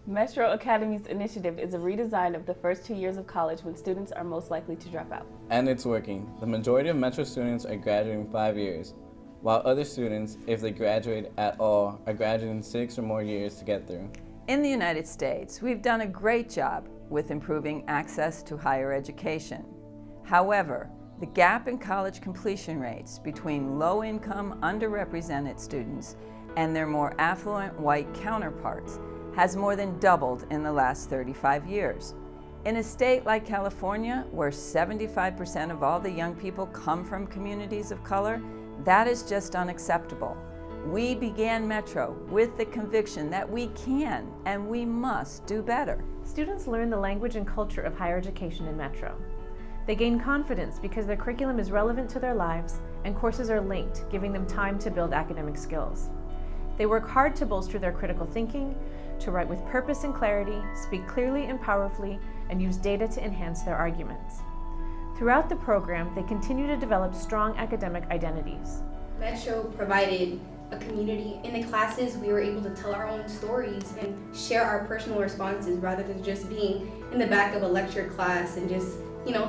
Metro Academies Initiative is a redesign of the first 2 years of college when students are most likely to drop out. And it's working. The majority of Metro students are graduating 5 years, while other students, if they graduate at all, are graduating 6 or more years to get through. In the United States, we've done a great job with improving access to higher education. However, the gap in college completion rates between low-income, underrepresented students and their more affluent white counterparts has more than doubled in the last 35 years. In a state like California, where 75% of all the young people come from communities of color, that is just unacceptable. We began Metro with the conviction that we can and we must do better. Students learn the language and culture of higher education in Metro. They gain confidence because their curriculum is relevant to their lives and courses are linked, giving them time to build academic skills. They work hard to bolster their critical thinking, to write with purpose and clarity, speak clearly and powerfully, and use data to enhance their arguments. Throughout the program, they continue to develop strong academic identities. Metro provided a community. In the classes, we were able to tell our own stories and share our personal responses rather than just being in the back of a lecture class and just,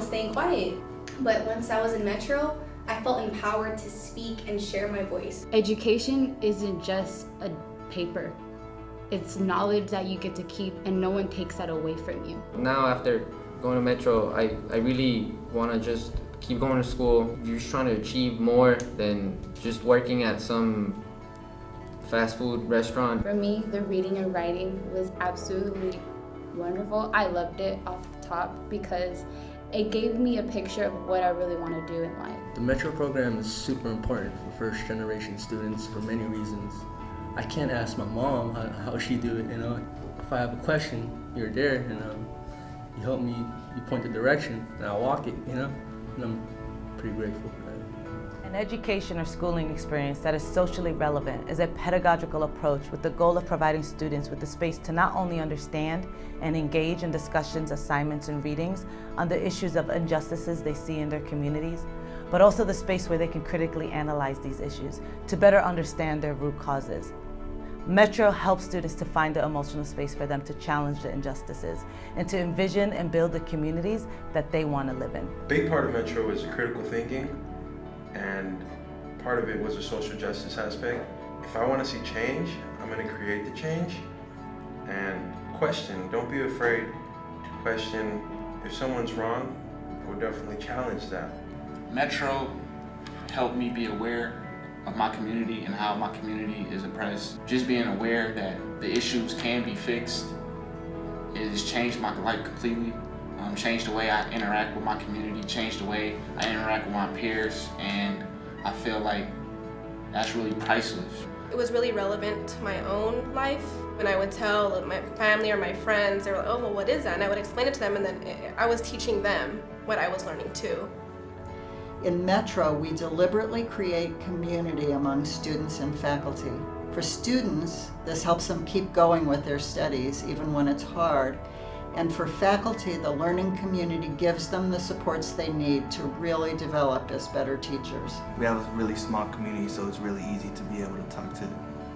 staying quiet. But once I was in Metro, I felt empowered to speak and share my voice. Education isn't just a paper. It's knowledge that you get to keep and no one takes that away from you. Now after going to Metro, I really want to just keep going to school. You're just trying to achieve more than just working at some fast food restaurant. For me, the reading and writing was absolutely wonderful. I loved it off the top because it gave me a picture of what I really want to do in life. The Metro program is super important for first generation students for many reasons. I can't ask my mom how she do it, If I have a question, you're there, you help me, you point the direction, and I walk it, and I'm pretty grateful for that. An education or schooling experience that is socially relevant is a pedagogical approach with the goal of providing students with the space to not only understand and engage in discussions, assignments, and readings on the issues of injustices they see in their communities, but also the space where they can critically analyze these issues to better understand their root causes. Metro helps students to find the emotional space for them to challenge the injustices and to envision and build the communities that they want to live in. A big part of Metro is critical thinking, and part of it was a social justice aspect. If I want to see change, I'm going to create the change and question. Don't be afraid to question. If someone's wrong, I would definitely challenge that. Metro helped me be aware of my community and how my community is oppressed. Just being aware that the issues can be fixed, it has changed my life completely. Changed the way I interact with my community, changed the way I interact with my peers, and I feel like that's really priceless. It was really relevant to my own life. When I would tell my family or my friends, they were like, oh, well, what is that? And I would explain it to them, and then I was teaching them what I was learning too. In Metro, we deliberately create community among students and faculty. For students, this helps them keep going with their studies, even when it's hard. And for faculty, the learning community gives them the supports they need to really develop as better teachers. We have a really small community, so it's really easy to be able to talk to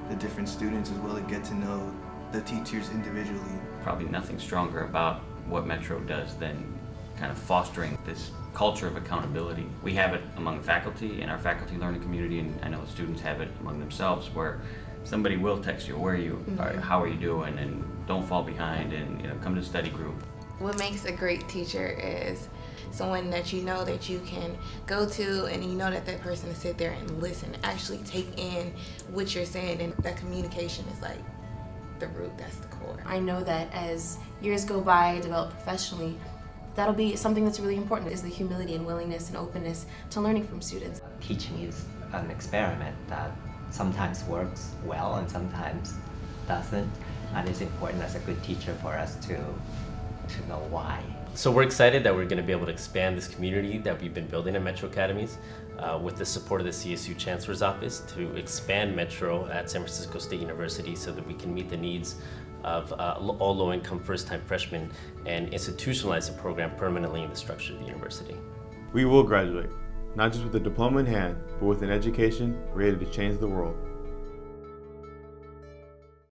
the different students as well as get to know the teachers individually. Probably nothing stronger about what Metro does than kind of fostering this culture of accountability. We have it among faculty in our faculty learning community, and I know students have it among themselves, where somebody will text you, where are you, how are you doing, and don't fall behind, and come to study group. What makes a great teacher is someone that you know that you can go to, and you know that that person will sit there and listen, actually take in what you're saying, and that communication is like the root, that's the core. I know that as years go by, I develop professionally, that'll be something that's really important, is the humility and willingness and openness to learning from students. Teaching is an experiment that sometimes works well and sometimes doesn't, and it's important as a good teacher for us to know why. So we're excited that we're going to be able to expand this community that we've been building at Metro Academies with the support of the CSU Chancellor's Office to expand Metro at San Francisco State University so that we can meet the needs of all low-income first-time freshmen and institutionalize the program permanently in the structure of the university. We will graduate, not just with a diploma in hand, but with an education ready to change the world.